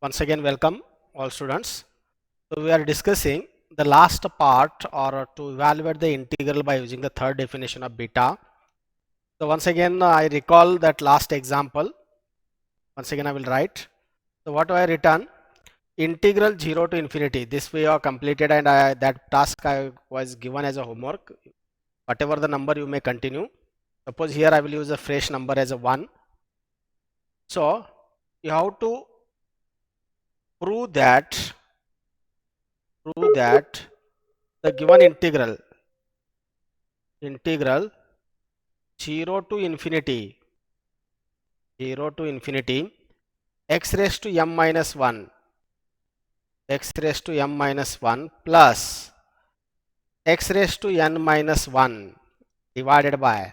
Once again, welcome all students. So we are discussing the last part or to evaluate the integral by using the third definition of beta. So once again, I recall that last example. Once again, I will write. So what do I written? Integral 0 to infinity. This we have completed, and that task I was given as a homework. Whatever the number you may continue. Suppose here I will use a fresh number as a 1. So you have to prove that the given integral 0 to infinity x raised to m minus 1 plus x raised to n minus 1 divided by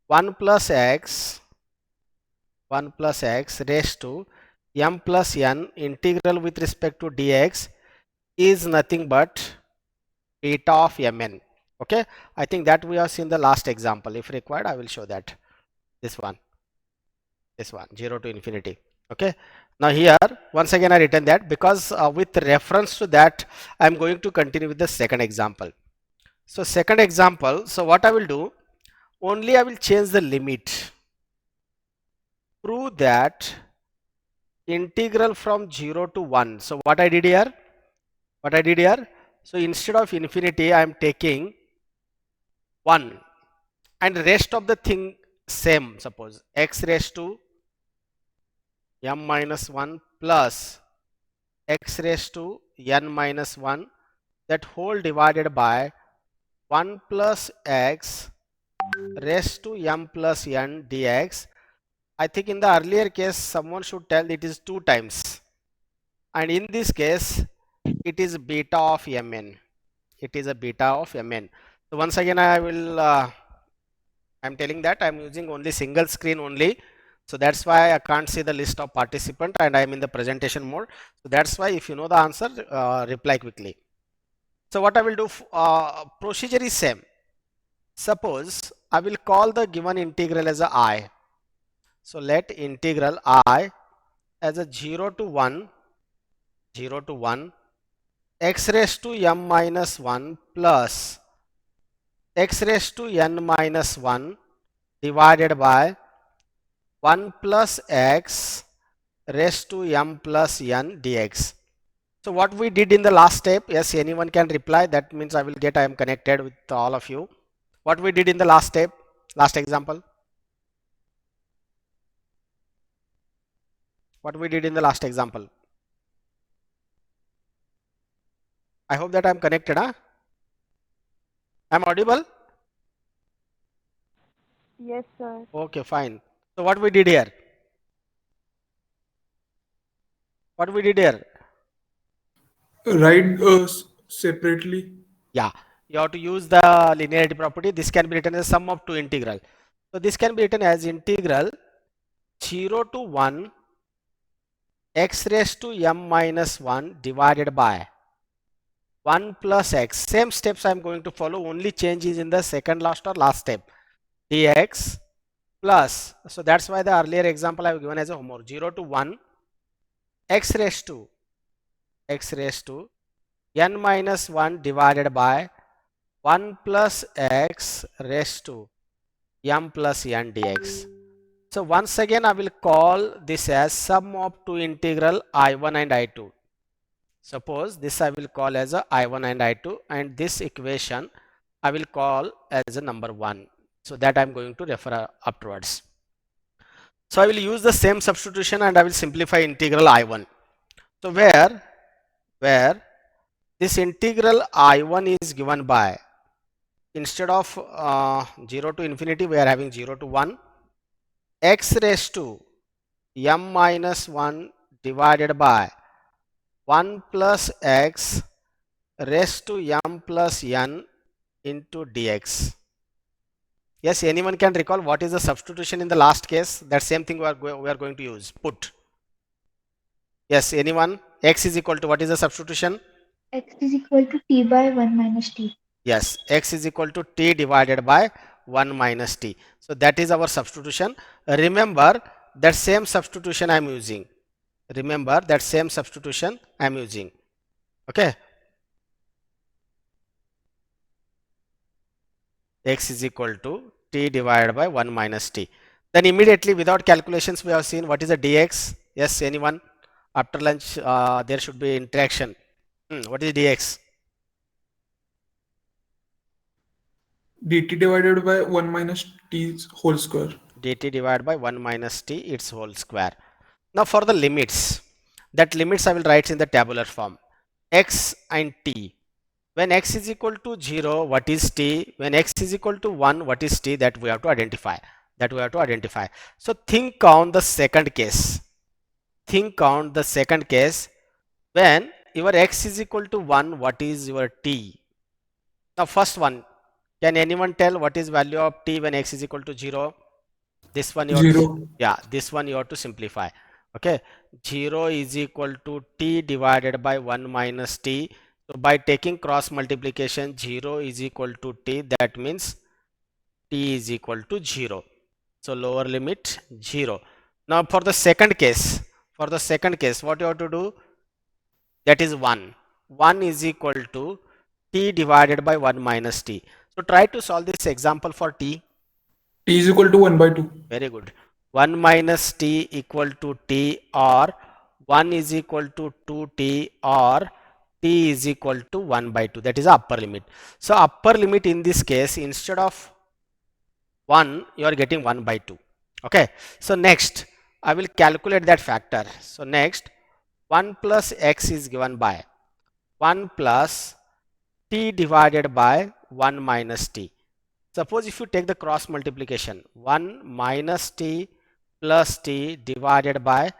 1 plus x raised to m plus n integral with respect to dx is nothing but beta of mn. Okay, I think that we have seen the last example. If required, I will show that. This one 0 to infinity. Okay, now here once again I written that because with reference to that I am going to continue with the second example. So second example, so what I will do, only I will change the limit. Prove that integral from 0 to 1. So what I did here, so instead of infinity I am taking 1 and rest of the thing same. Suppose x raised to m minus 1 plus x raised to n minus 1, that whole divided by 1 plus x raised to m plus n dx. I think in the earlier case someone should tell it is 2 times, and in this case it is beta of mn. It is a beta of mn. So once again I will I'm telling that I'm using only single screen only. So that's why I can't see the list of participant and I'm in the presentation mode. So that's why if you know the answer, reply quickly. So what I will do, procedure is same. Suppose I will call the given integral as a I. So let integral I as a 0 to 1 x raised to m minus 1 plus x raised to n minus 1 divided by 1 plus x raised to m plus n dx. So what we did in the last step, yes, anyone can reply. That means I will get, I am connected with all of you. What we did in the last step, last example. What we did in the last example. I hope that I am connected. Huh? I am audible? Yes, sir. Okay, fine. So what we did here? What we did here? Write separately. Yeah, you have to use the linearity property. This can be written as sum of two integral. So this can be written as integral 0 to 1 x raised to m minus 1 divided by 1 plus x. Same steps I am going to follow, only change is in the second last or last step, dx plus, so that's why the earlier example I have given as a homework, 0 to 1 x raised to n minus 1 divided by 1 plus x raised to m plus n dx. So once again I will call this as sum of two integral I1 and I2. Suppose this I will call as a I1 and I2, and this equation I will call as a number 1. So that I am going to refer afterwards. So I will use the same substitution and I will simplify integral I1. So where this integral I1 is given by, instead of 0 to infinity we are having 0 to 1 x raised to m minus 1 divided by 1 plus x raised to m plus n into dx. Yes, anyone can recall what is the substitution in the last case? That same thing we are going to use, put. Yes, anyone? X is equal to, what is the substitution? X is equal to t by 1 minus t. Yes, x is equal to t divided by 1 minus t. So that is our substitution. Remember that same substitution I am using. Remember that same substitution I am using. Okay. X is equal to t divided by 1 minus t. Then immediately without calculations we have seen what is the dx. Yes, anyone? After lunch there should be interaction. What is dx? dt divided by 1 minus t whole square. Dt divided by 1 minus t its whole square. Now for the limits, that limits I will write in the tabular form. X and t. When x is equal to 0, what is t? When x is equal to 1, what is t? That we have to identify. So think on the second case. When your x is equal to 1, what is your t? Now first one, can anyone tell what is value of t when x is equal to 0? This one you have 0. to, yeah, this one you have to simplify. Okay, 0 is equal to t divided by 1 minus t. So by taking cross multiplication, 0 is equal to t. That means t is equal to 0. So lower limit 0. Now for the second case, what you have to do? That is 1. 1 is equal to t divided by 1 minus t. So try to solve this example for t. T is equal to 1 by 2. Very good. 1 minus t equal to t, or 1 is equal to 2t, or t is equal to 1 by 2. That is upper limit. So upper limit in this case, instead of 1, you are getting 1 by 2. Okay. So next, I will calculate that factor. So next, 1 plus x is given by 1 plus t divided by 1 minus t. Suppose if you take the cross multiplication, 1 minus t plus t divided by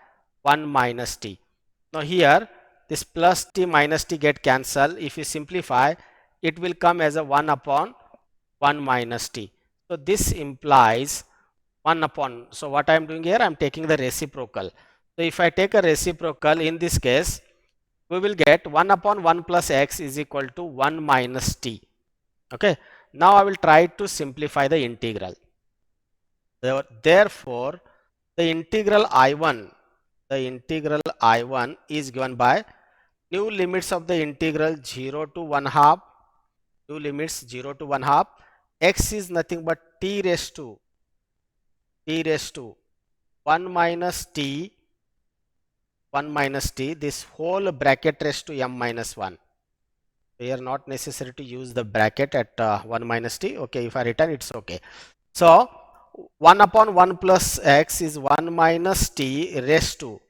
1 minus t. Now here this plus t minus t get cancelled. If you simplify, it will come as a 1 upon 1 minus t. So this implies 1 upon. So what I am doing here, I am taking the reciprocal. So if I take a reciprocal, in this case, we will get 1 upon 1 plus x is equal to 1 minus t. Okay. Now I will try to simplify the integral. Therefore, the integral I1 is given by new limits of the integral 0 to 1 half. New limits 0 to 1 half. X is nothing but t raised to 1 minus t. This whole bracket raised to m minus 1. Here not necessary to use the bracket at 1 minus t. Okay, if I return, it's okay. So 1 upon 1 plus x is 1 minus t raised to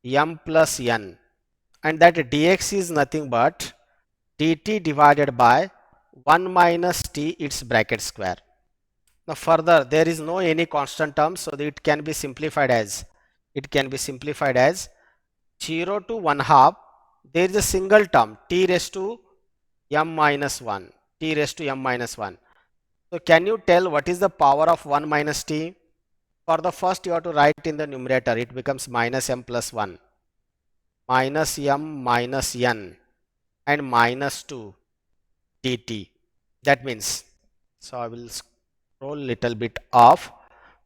m plus n, and that dx is nothing but dt divided by 1 minus t its bracket square. Now further, there is no any constant term, so it can be simplified as 0 to 1 half. There is a single term t raised to m minus 1. So can you tell what is the power of 1 minus t? For the first, you have to write in the numerator. It becomes minus m plus 1, minus m minus n, and minus 2 dt. That means, so I will scroll little bit off.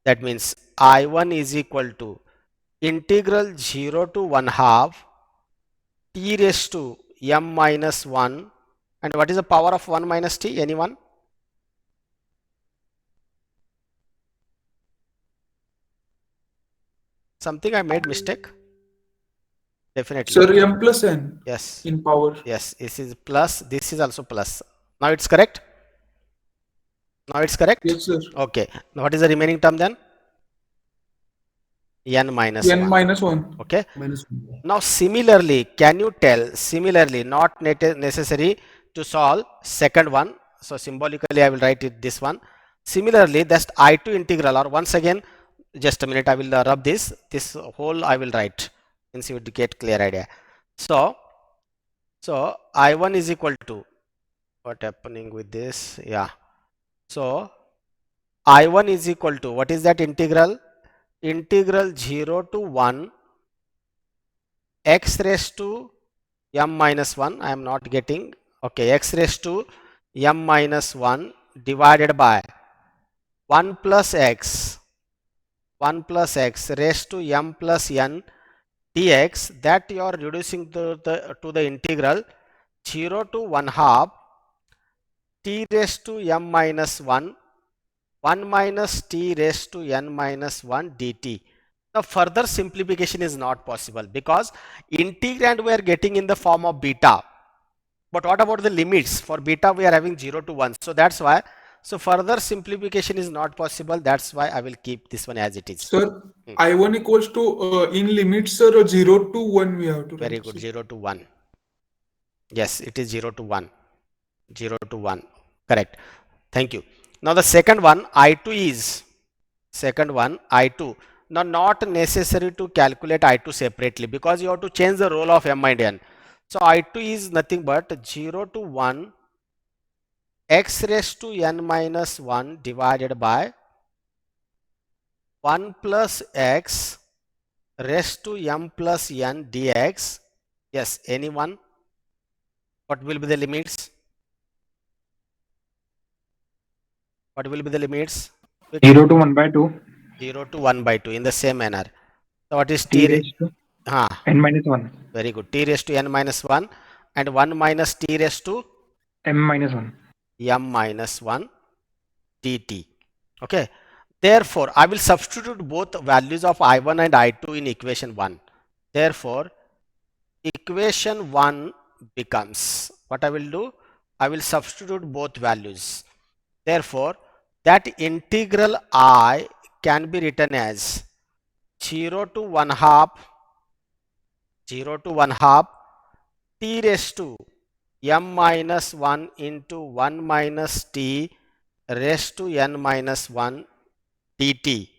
That means I1 is equal to integral 0 to 1 half t raised to m minus 1. And what is the power of 1 minus t? Anyone? Something I made mistake? Definitely. Sir, m plus n Yes. in power. Yes, this is plus, this is also plus. Now it's correct? Yes, sir. Okay. Now what is the remaining term then? N minus n 1. minus 1. Okay. Minus 1. Now similarly, can you tell, not necessary to solve second one. So symbolically I will write it this one. Similarly, that's I2 integral, or once again, just a minute, I will rub this whole I will write, since you would get clear idea. So I1 is equal to, what happening with this? Yeah. So I1 is equal to, what is that integral? Integral 0 to 1 x raised to m minus 1. I am not getting. Okay, x raised to m minus 1 divided by 1 plus x raised to m plus n dx, that you are reducing to the integral 0 to 1 half t raised to m minus 1 minus t raised to n minus 1 dt. Now further simplification is not possible because integrand we are getting in the form of beta. But what about the limits? For beta we are having 0 to 1. So that's why. So further simplification is not possible. That's why I will keep this one as it is. Sir, I1 equals to in limits, sir, 0 to 1 we have to Very write, good. sir. 0 to 1. Yes, it is 0 to 1. 0 to 1. Correct. Thank you. Now the second one, I2 is, second one, I2. Now not necessary to calculate I2 separately because you have to change the role of m and n. So I2 is nothing but 0 to 1 x raised to n minus 1 divided by 1 plus x raised to m plus n dx. Yes, anyone? What will be the limits? What will be the limits? 0 to 1 by 2. 0 to 1 by 2 in the same manner. So what is T t? raised to n minus 1. Very good. T raised to n minus 1 and 1 minus t raised to M minus 1. m minus 1 dt. Okay. Therefore, I will substitute both values of I1 and I2 in equation 1. Therefore, equation 1 becomes, what I will do? I will substitute both values. Therefore, that integral I can be written as 0 to 1 half t raised to m minus 1 into 1 minus t raised to n minus 1 dt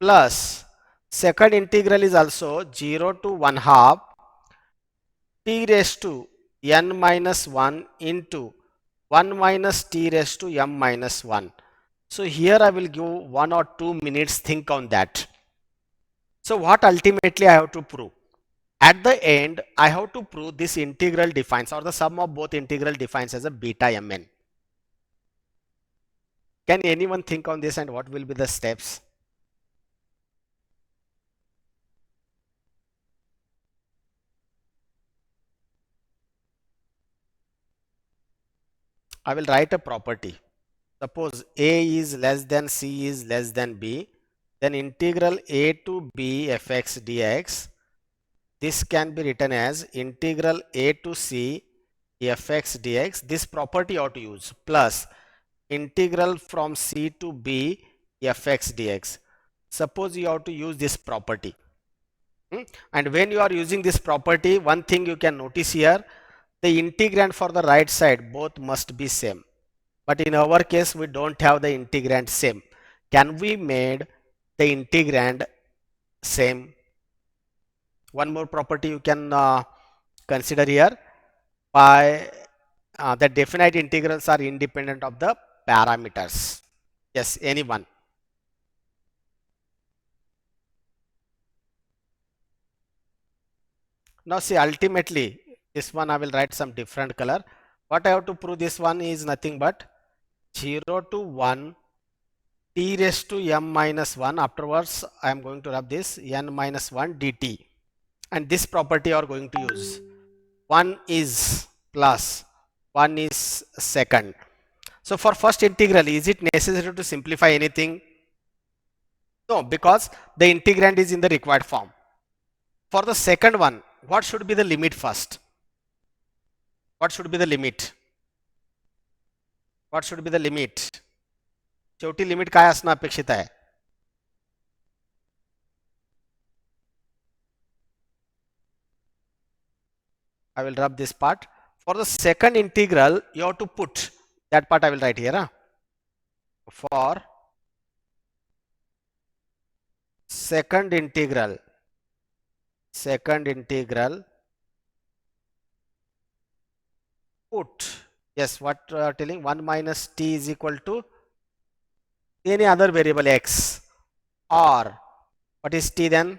plus second integral is also 0 to 1 half t raised to n minus 1 into 1 minus t raised to m minus 1. So here I will give 1 or 2 minutes, think on that. So what ultimately I have to prove? At the end, I have to prove this integral defines, or the sum of both integral defines as a beta mn. Can anyone think on this and what will be the steps? I will write a property. Suppose a is less than c is less than b, then integral a to b fx dx. This can be written as integral a to c fx dx. This property you have to use plus integral from c to b fx dx. Suppose you have to use this property. And when you are using this property, one thing you can notice here, the integrand for the right side both must be same. But in our case, we don't have the integrand same. Can we made the integrand same? One more property you can consider here, by the definite integrals are independent of the parameters. Yes, anyone? Now see, ultimately this one I will write some different color. What I have to prove, this one is nothing but 0 to 1 t raised to m minus 1. Afterwards I am going to rub this n minus 1 dt, and this property you are going to use. 1 is plus, 1 is second. So for first integral, is it necessary to simplify anything? No, because the integrand is in the required form. For the second one, what should be the limit first? What should be the limit? What should be the limit? शेवटी limit काय असणं अपेक्षित आहे? I will rub this part. For the second integral, you have to put that part. I will write here. Huh? For second integral, put, yes, what telling, 1 minus t is equal to any other variable x, or what is t then?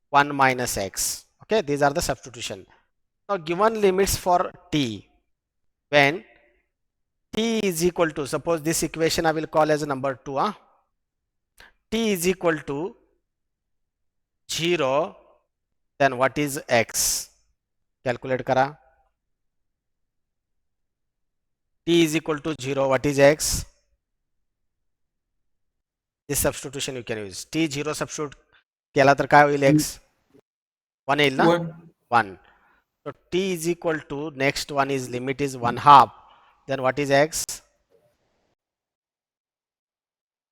1 minus x. Okay, these are the substitution. Now given limits for t, when t is equal to, suppose this equation I will call as number 2, t is equal to 0 then what is x? Calculate kara. T is equal to 0. What is x? This substitution you can use. T 0 substitute केला तर काय होईल x? 1 येईल ना? 1. So t is equal to, next one is limit is 1/2. Then what is x?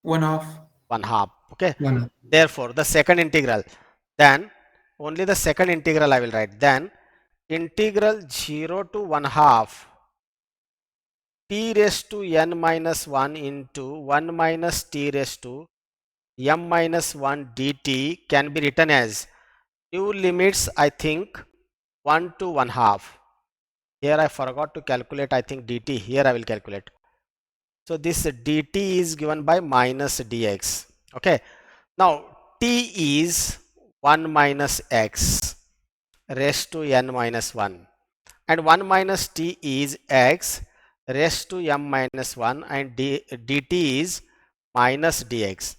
1/2. 1/2. Okay. 1/2. Therefore, the second integral, then only the second integral I will write. Then integral 0 to 1/2 t raised to n minus 1 into 1 minus t raised to m minus 1 dt can be written as new limits, I think 1 to 1/2. Here I forgot to calculate, I think dt. Here I will calculate. So this dt is given by minus dx. Okay. Now t is 1 minus x raised to n minus 1, and 1 minus t is x raised to m minus 1, and dt is minus dx.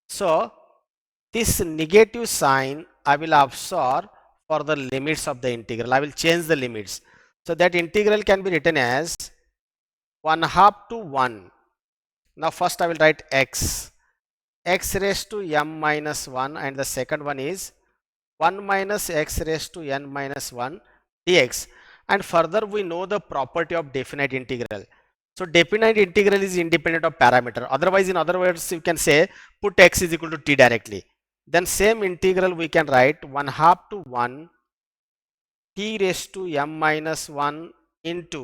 So this negative sign I will absorb for the limits of the integral. I will change the limits. So that integral can be written as 1/2 to 1. Now first I will write x raised to m minus 1, and the second one is 1 minus x raised to n minus 1 dx. And further we know the property of definite integral. So definite integral is independent of parameter. Otherwise, in other words, you can say put x is equal to t directly. Then same integral we can write 1/2 to 1 t raised to m minus 1 into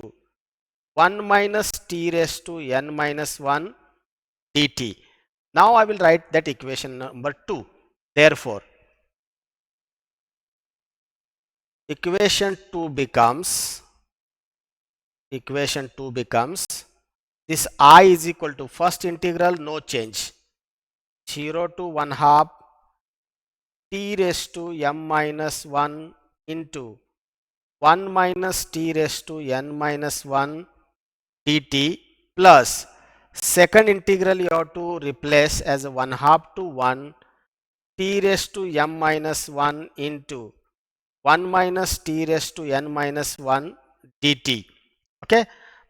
1 minus t raised to n minus 1 dt. Now I will write that equation number 2. Therefore, equation 2 becomes this I is equal to, first integral no change, 0 to 1/2 t raised to m minus 1 into 1 minus t raised to n minus 1 dt, plus second integral you have to replace as 1/2 to 1 t raised to m minus 1 into 1 minus t raised to n minus 1 dt. Okay.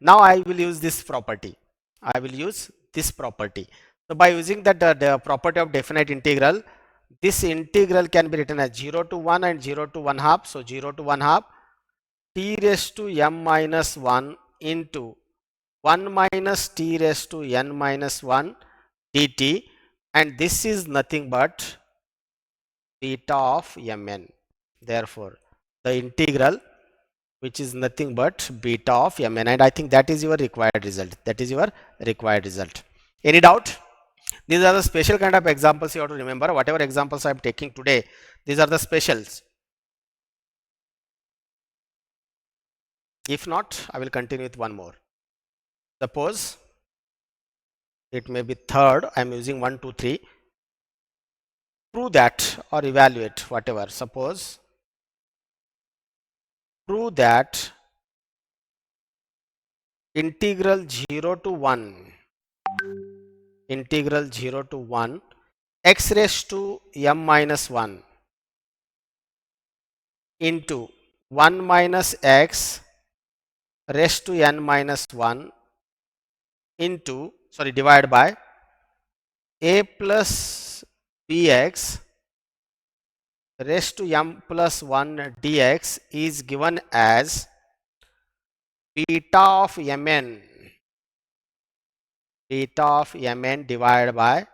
Now I will use this property. So by using that the property of definite integral, this integral can be written as 0 to 1 and 0 to 1/2. So 0 to 1/2 t raised to m minus 1 into 1 minus t raised to n minus 1 dt, and this is nothing but beta of mn. Therefore, the integral, which is nothing but beta of mn, and I think that is your required result. Any doubt? These are the special kind of examples you have to remember. Whatever examples I am taking today, these are the specials. If not, I will continue with one more. Suppose it may be third. I am using 1, 2, 3. Prove that or evaluate, whatever. Suppose prove that integral 0 to 1 x raised to m minus 1 into 1 minus x raised to n minus 1 into, divided by a plus bx raised to m plus 1 dx is given as beta of mn divided by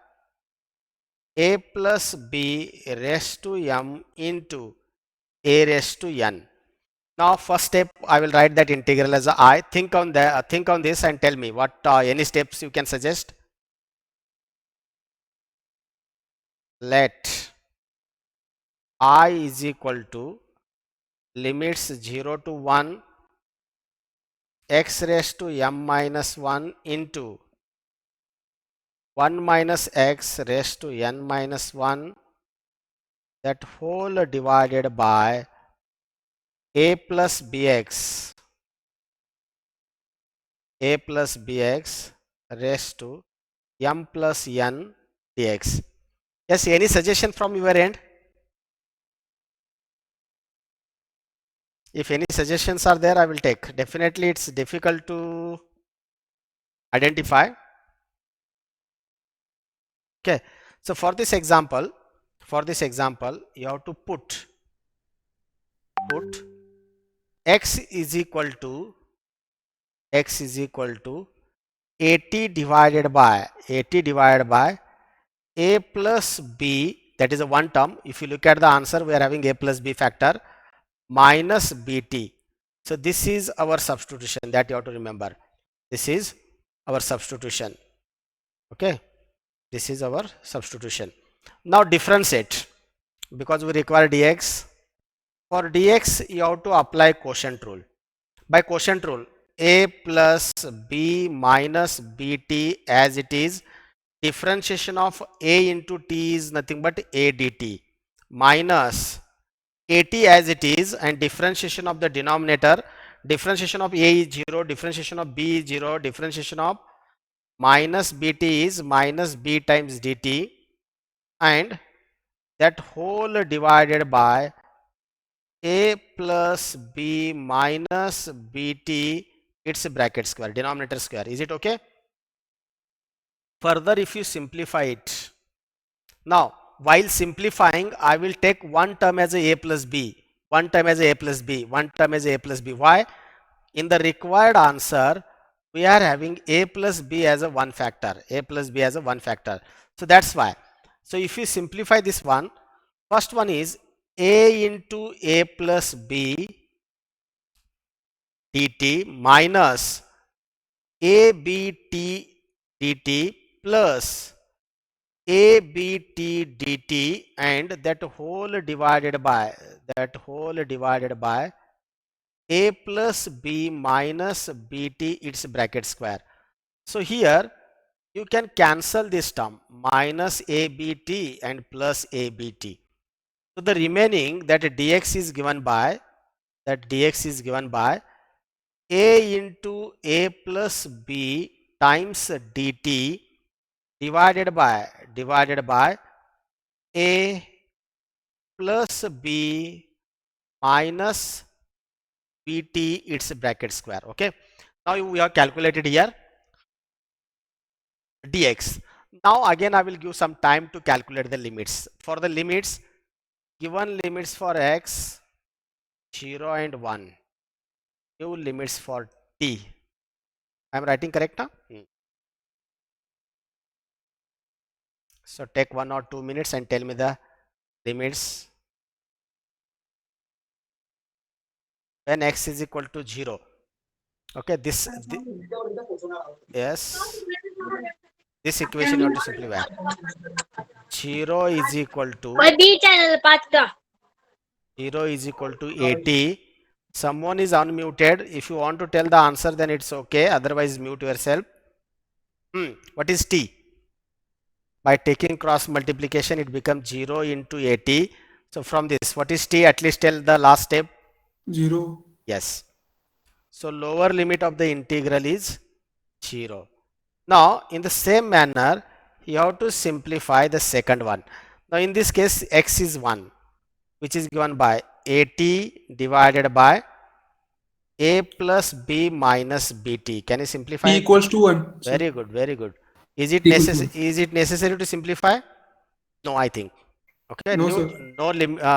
a plus b raised to m into a raised to n. Now first step, I will write that integral as I. Think on this and tell me what any steps you can suggest. Let I is equal to limits 0 to 1 x raised to m minus 1 into 1 minus x raised to n minus 1, that whole divided by a plus bx raised to m plus n dx. Yes, any suggestion from your end? If any suggestions are there, I will take. Definitely it's difficult to identify. Okay, so for this example, you have to put x is equal to AT divided by a plus b, that is a one term. If you look at the answer, we are having a plus b factor minus bt. So this is our substitution, that you have to remember. This is our substitution. Okay, this is our substitution. Now differentiate, because we require dx. For dx, you have to apply quotient rule. By quotient rule, a plus b minus bt as it is, differentiation of a into t is nothing but a dt minus at as it is, and differentiation of the denominator, differentiation of a is 0, differentiation of b is 0, differentiation of minus bt is minus b times dt, and that whole divided by a plus b minus bt, its bracket square, denominator square. Is it okay? Further, if you simplify it, now while simplifying, I will take one term as a plus b, one term as a plus b, one term as a plus b. Why? In the required answer, we are having a plus b as a one factor, a plus b as a one factor. So that's why. So if you simplify this one, first one is a into a plus b dt minus abt dt plus abt dt, and that whole divided by a plus b minus bt, its bracket square. So here you can cancel this term, minus abt and plus abt. So the remaining, that dx is given by a into a plus b times dt divided by a plus b minus bt, its bracket square. Okay, now we have calculated here dx. Now again I will give some time to calculate the limits. For the limits, given limits for x 0 and 1, new limits for t. I am writing correct now? So take 1 or 2 minutes and tell me the limits when x is equal to 0. Okay, yes, this equation you have to simplify. 0 is equal to 80. Someone is unmuted. If you want to tell the answer, then it's okay. Otherwise, mute yourself. What is t? By taking cross multiplication, it becomes 0 into 80. So from this, what is t? At least tell the last step. 0. Yes. So lower limit of the integral is 0. Now in the same manner, you have to simplify the second one. Now in this case, x is 1, which is given by at divided by a plus b minus bt. Can you simplify? T equals to 1. Very good, very good. Is it necessary to simplify? No, I think. Okay, No,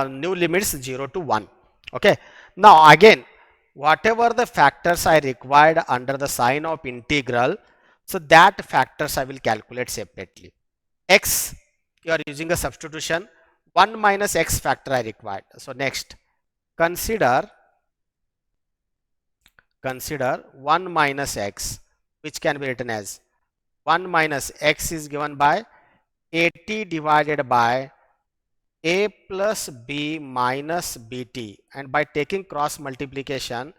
new limits 0 to 1. Okay, now again, whatever the factors I required under the sign of integral, so that factors I will calculate separately. X, you are using a substitution, 1 minus x factor I required. So next, consider 1 minus x, which can be written as 1 minus x is given by at divided by a plus b minus bt, and by taking cross multiplication,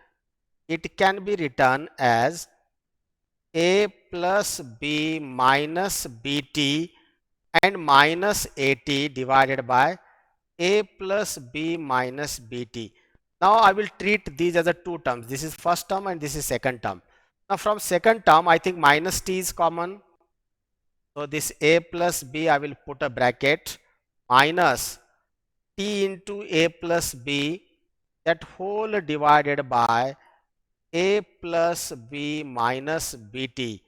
it can be written as a plus b minus bt and minus at divided by a plus b minus bt. Now I will treat these as a two terms. This is first term and this is second term. Now from second term, I think minus t is common. So this a plus b, I will put a bracket, minus t into a plus b that whole divided by a plus b minus bt.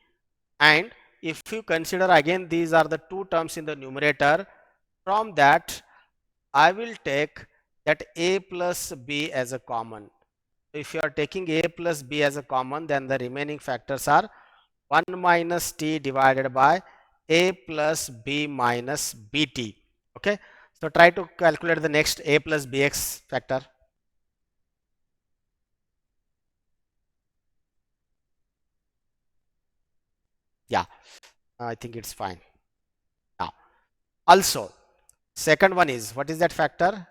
And if you consider again, these are the two terms in the numerator, from that I will take that a plus b as a common. If you are taking a plus b as a common, then the remaining factors are 1 minus t divided by a plus b minus bt. Okay, so try to calculate the next a plus bx factor. Yeah, I think it's fine. Now, also, second one is, what is that factor?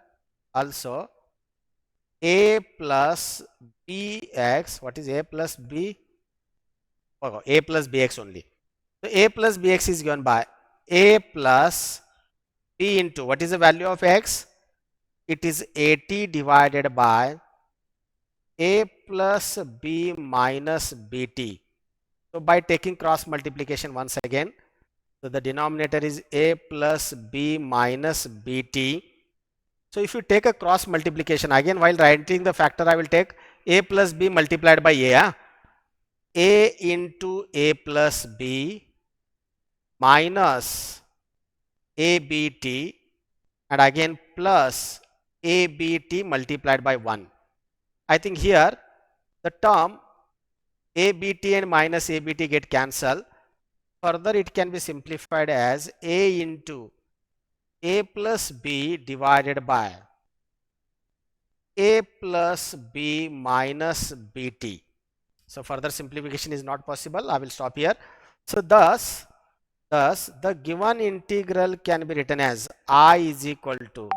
Also, a plus bx. What is a plus b? Oh, a plus bx only. So a plus bx is given by a plus b into, what is the value of x? It is 80 divided by a plus b minus bt. So by taking cross multiplication once again, so the denominator is a plus b minus bt. So if you take a cross multiplication, again while writing the factor, I will take a plus b multiplied by a. A into a plus b minus abt, and again plus abt multiplied by 1. I think here the term abt and minus abt get cancelled. Further, it can be simplified as a into a plus b divided by a plus b minus bt. So further simplification is not possible. I will stop here. So thus the given integral can be written as I is equal to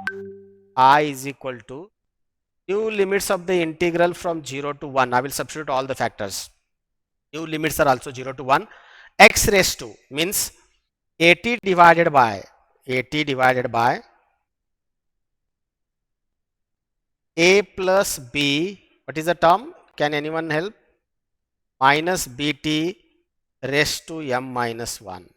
new limits of the integral from 0 to 1. I will substitute all the factors. New limits are also 0 to 1. X raised to means 80 divided by a plus b. What is the term? Can anyone help? Minus bt raised to m minus 1.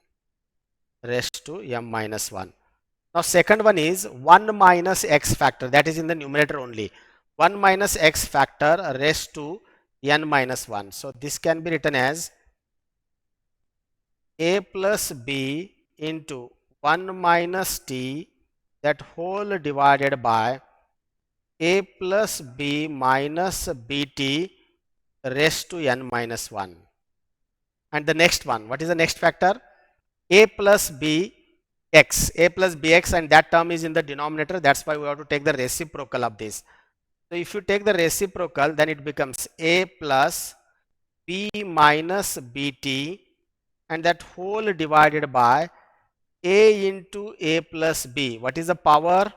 Now second one is 1 minus x factor, that is in the numerator only. 1 minus x factor raised to n minus 1. So this can be written as a plus b into 1 minus t, that whole divided by a plus b minus bt raised to n minus 1. And the next one, what is the next factor? A plus b x, a plus bx, and that term is in the denominator. That's why we have to take the reciprocal of this. So if you take the reciprocal, then it becomes a plus b minus bt, and that whole divided by a into a plus b. What is the power?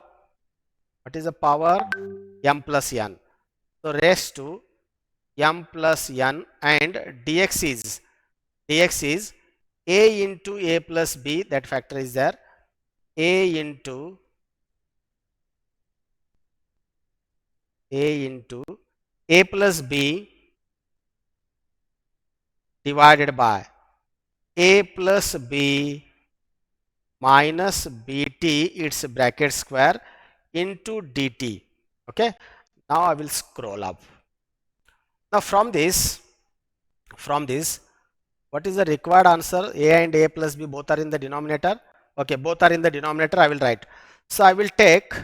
M plus n. So raised to m plus n, and dx is a into a plus b, that factor is there, a into a plus b divided by a plus b minus bt, its bracket square, into dt. Okay, now I will scroll up. Now from this, what is the required answer? A and a plus b both are in the denominator. Okay, both are in the denominator. I will write. So I will take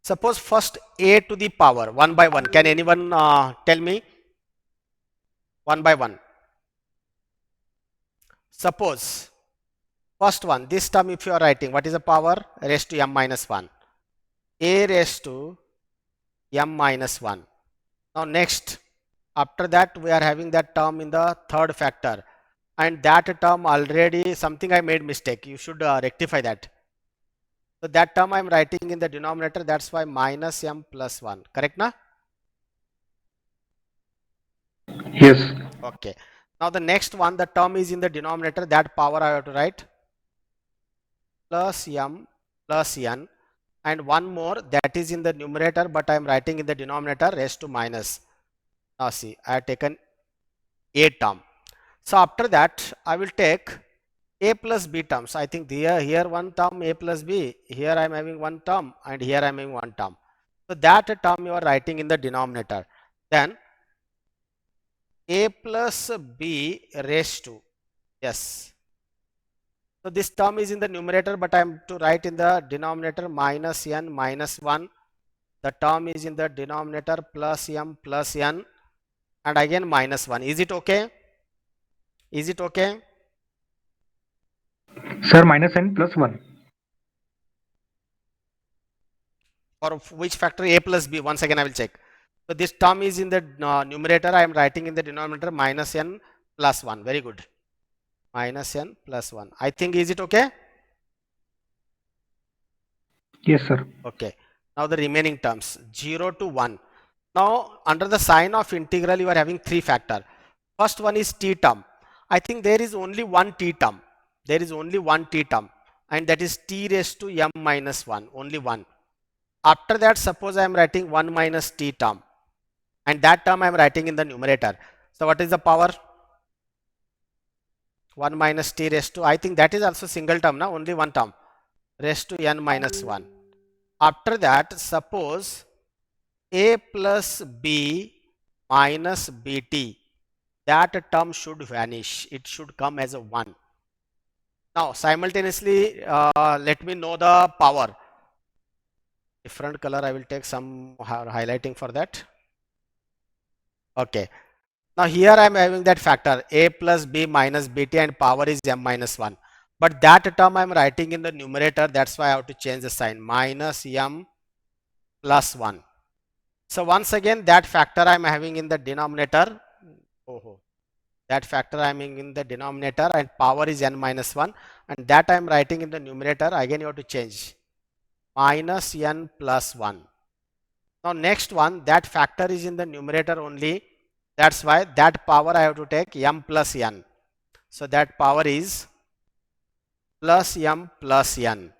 suppose first a to the power 1 by 1. Can anyone tell me? 1 by 1. Suppose first one, this term if you are writing, what is the power? Raised to m minus 1. A raised to m minus 1. Now next, after that we are having that term in the third factor, and that term already something I made mistake. You should rectify that. So that term I am writing in the denominator. That's why minus m plus 1. Correct na? Yes. Okay. Now the next one, the term is in the denominator. That power I have to write plus m plus n, and one more that is in the numerator, but I am writing in the denominator, raised to minus. Now see, I have taken a term. So after that I will take a plus b terms. I think here one term a plus b, here I am having one term, and here I am having one term. So that term you are writing in the denominator. Then a plus b raised to, yes. So this term is in the numerator, but I am to write in the denominator minus n minus 1. The term is in the denominator plus m plus n, and again minus 1. Is it okay? Is it okay? Sir, minus n plus 1. For which factor? A plus b. Once again I will check. So this term is in the numerator. I am writing in the denominator minus n plus 1. Very good. Minus n plus 1. I think, is it okay? Yes, sir. Okay. Now the remaining terms 0 to 1. Now under the sign of integral you are having three factor. First one is t term. I think there is only one t term. There is only one t term, and that is t raised to m minus 1. Only one. After that, suppose I am writing 1 minus t term, and that term I am writing in the numerator. So what is the power? 1 minus t raised to, I think that is also single term now, only one term, raised to n minus 1. After that, suppose a plus b minus bt, that term should vanish. It should come as a 1. Now simultaneously let me know the power. Different color, I will take some highlighting for that. Okay. Now here I am having that factor a plus b minus bt, and power is m minus 1. But that term I am writing in the numerator. That's why I have to change the sign. Minus m plus 1. So once again, that factor I am having in the denominator. That factor I am in the denominator, and power is n minus 1. And that I am writing in the numerator. Again you have to change. Minus n plus 1. Now next one, that factor is in the numerator only. That's why that power I have to take m plus n. So that power is plus m plus n.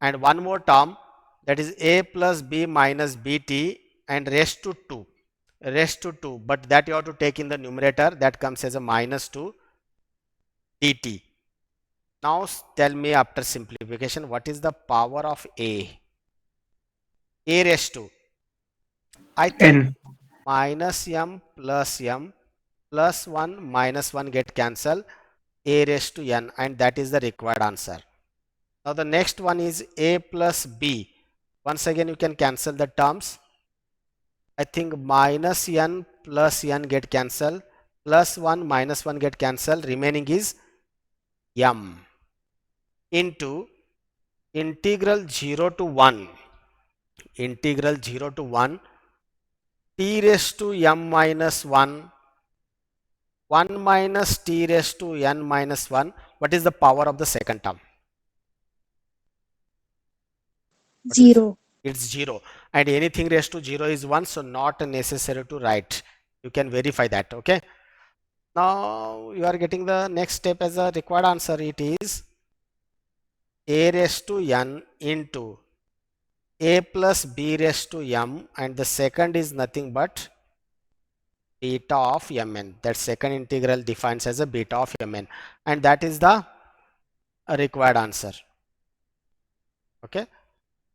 And one more term, that is a plus b minus bt, and raised to 2. Raised to 2. But that you have to take in the numerator. That comes as a minus 2 dt. Now tell me, after simplification, what is the power of a? A raised to, I think N. minus m plus 1 minus 1 get cancelled, a raised to n, and that is the required answer. Now the next one is a plus b. Once again you can cancel the terms. I think minus n plus n get cancelled, plus 1 minus 1 get cancelled, remaining is m into integral 0 to 1. Integral 0 to 1 t raised to m minus 1, 1 minus t raised to n minus 1. What is the power of the second term? 0. It's 0, and anything raised to 0 is 1, so not necessary to write. You can verify that. Okay. Now you are getting the next step as a required answer. It is a raised to n into a plus b raised to m, and the second is nothing but beta of mn. That second integral defines as a beta of mn, and that is the required answer. Okay.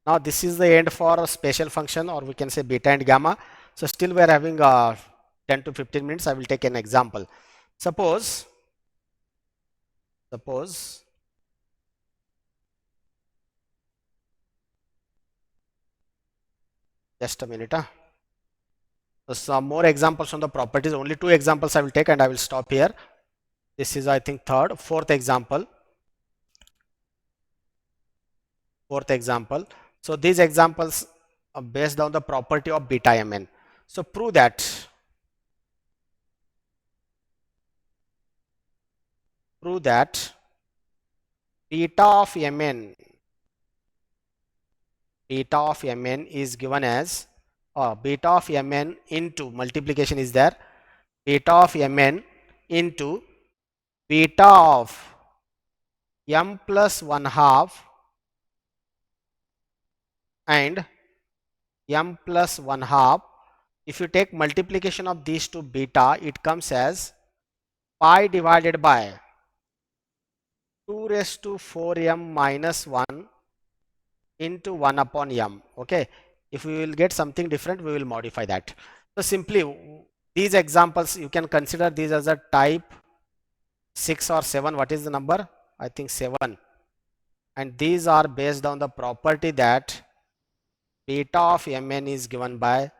Now this is the end for a special function, or we can say beta and gamma. So still we are having 10 to 15 minutes. I will take an example. Suppose just a minute. So some more examples on the properties. Only 2 examples I will take, and I will stop here. This is, I think, fourth example. So these examples are based on the property of beta mn. So prove that beta of mn is given as beta of mn into multiplication is there, beta of mn into beta of m plus 1/2 and m plus 1/2. If you take multiplication of these two beta, it comes as pi divided by 2 raised to 4m minus 1 into 1 upon m. Okay, if we will get something different, we will modify that. So simply these examples you can consider these as a type 6 or 7. What is the number? I think 7. And these are based on the property that beta of mn is given by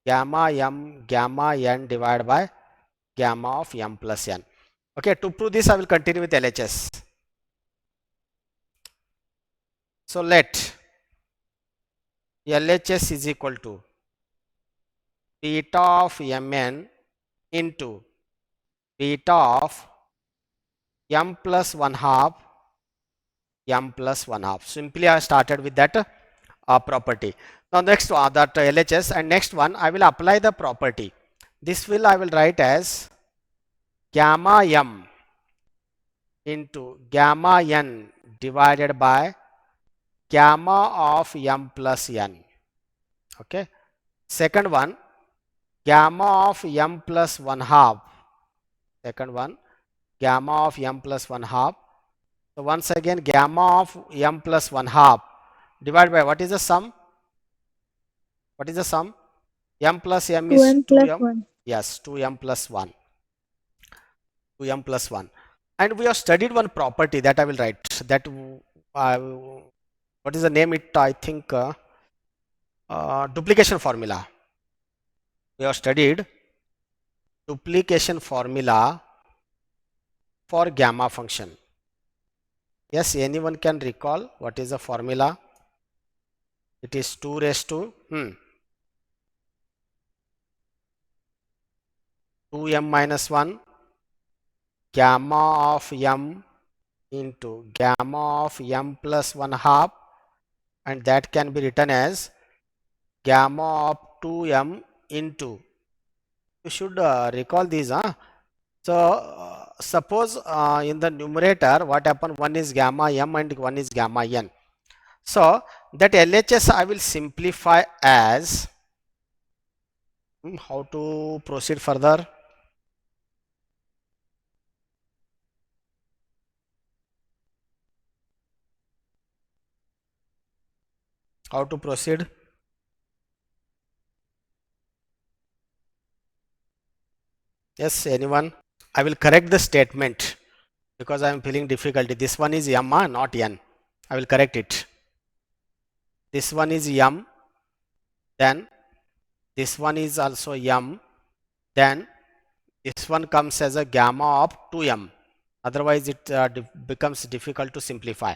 gamma m gamma n divided by gamma of m plus n. Okay, to prove this I will continue with LHS. So let LHS is equal to beta of mn into beta of m plus 1 half m plus 1 half. Simply I started with that property. Now next one, that LHS, and next one I will apply the property. This will I will write as gamma m into gamma n divided by gamma of m plus n. Okay. Second one, gamma of m plus 1 half. Second one, gamma of m plus 1 half. So once again, gamma of m plus 1 half divided by what is the sum? What is the sum? M plus m is 2m plus 2m. 1. Yes, 2m plus 1. 2m plus 1. And we have studied one property that I will write. That what is the name? It I think duplication formula. We have studied duplication formula for gamma function. Yes, anyone can recall what is the formula? It is 2 raised to 2m minus 1 gamma of m into gamma of m plus 1 half, and that can be written as gamma of 2m into, you should recall these. So suppose in the numerator what happened, one is gamma m and one is gamma n. So that LHS I will simplify as, how to proceed further? How to proceed? Yes, anyone? I will correct the statement because I am feeling difficulty. This one is m, not n. I will correct it. This one is m, then this one is also m, then this one comes as a gamma of 2m. Otherwise it becomes difficult to simplify.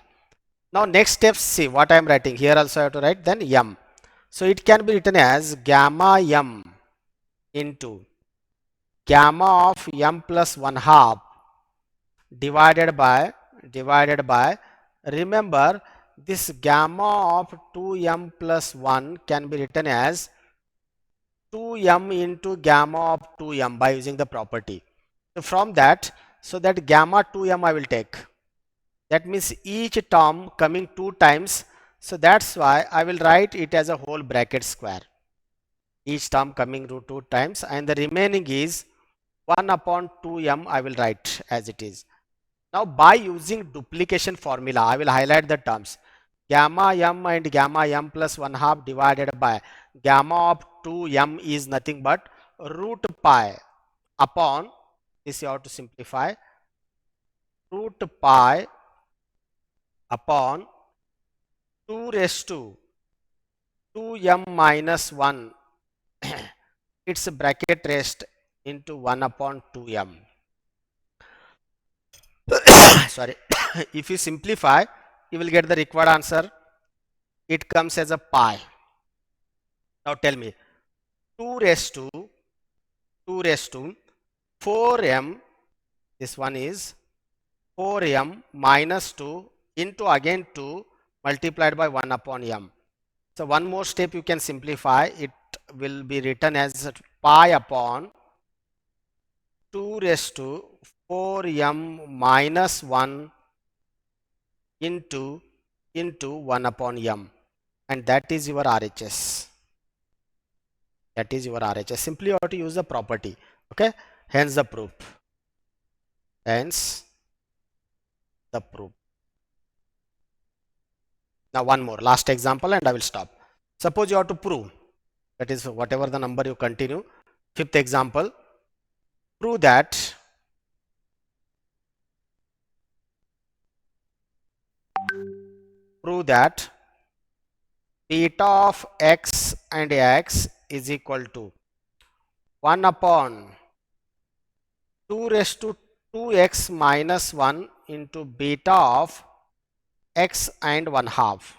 Now next step, see what I am writing here. Also I have to write then m. So it can be written as gamma m into gamma of m plus 1 half divided by, remember this gamma of 2m plus 1 can be written as 2m into gamma of 2m by using the property. So from that, so that gamma 2m I will take. That means each term coming 2 times. So that's why I will write it as a whole bracket square. Each term coming 2 times, and the remaining is 1 upon 2m I will write as it is. Now by using duplication formula, I will highlight the terms. Gamma m and gamma m plus 1 half divided by gamma of 2m is nothing but root pi upon, this you have to simplify, root pi upon 2 raised to 2m minus 1 its bracket raised into 1 upon 2m. Sorry. If you simplify, you will get the required answer. It comes as a pi. Now tell me, 2 raised to 4m, this one is 4m minus 2 into again 2 multiplied by 1 upon m. So one more step you can simplify. It will be written as pi upon 2 raised to 4m minus 1 into 1 upon m, and that is your RHS. That is your RHS. Simply you have to use the property. Okay, hence the proof. Hence the proof. Now one more, last example, and I will stop. Suppose you have to prove, that is whatever the number you continue. Fifth example, prove that beta of x and x is equal to 1 upon 2 raised to 2x minus 1 into beta of x and 1/2.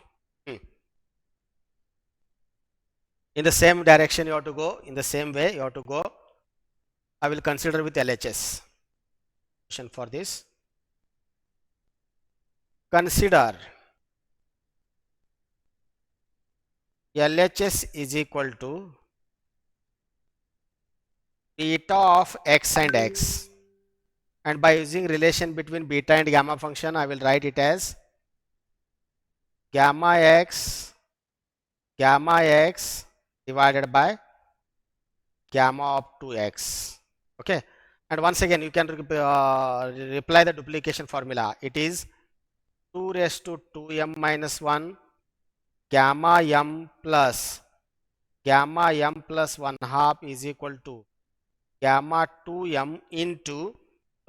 In the same direction you have to go, in the same way you have to go. I will consider with LHS. For this, consider LHS is equal to beta of x and x, and by using relation between beta and gamma function, I will write it as gamma x divided by gamma of 2x. Okay, and once again you can reply the duplication formula. It is 2 raised to 2m minus 1 gamma m plus 1/2 is equal to gamma 2m into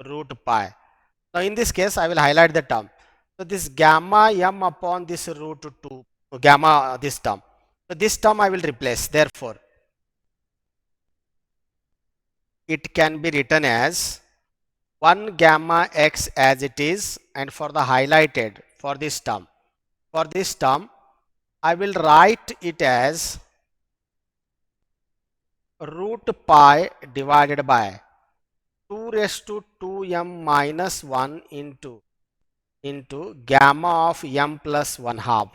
root pi. Now in this case I will highlight the term. So this gamma m upon this root 2 gamma this term. So this term I will replace. Therefore it can be written as 1 gamma x as it is, and for the highlighted for this term I will write it as root pi divided by 2 raised to 2m minus 1 into gamma of m plus 1/2.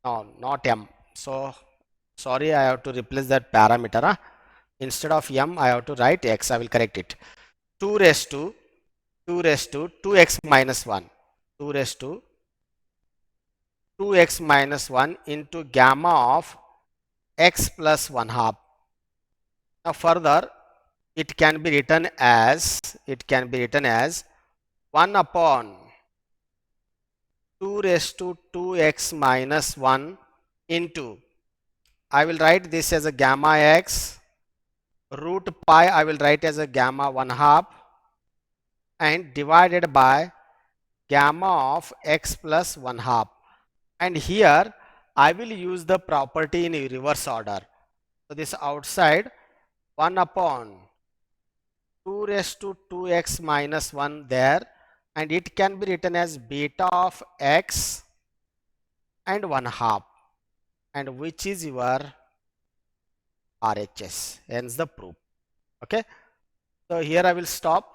No, not m. So sorry, I have to replace that parameter. Instead of m, I have to write x. I will correct it. 2 raised to 2x minus 1. 2 raised to 2x minus 1 into gamma of x plus 1/2. Now further it can be written as 1 upon 2 raised to 2x minus 1 into, I will write this as a gamma x, root pi I will write as a gamma 1/2, and divided by gamma of x plus 1/2. And here I will use the property in reverse order. So this outside 1 upon 2 raised to 2x minus 1 there, and it can be written as beta of x and 1/2, and which is your RHS, hence the proof. Okay, so here I will stop.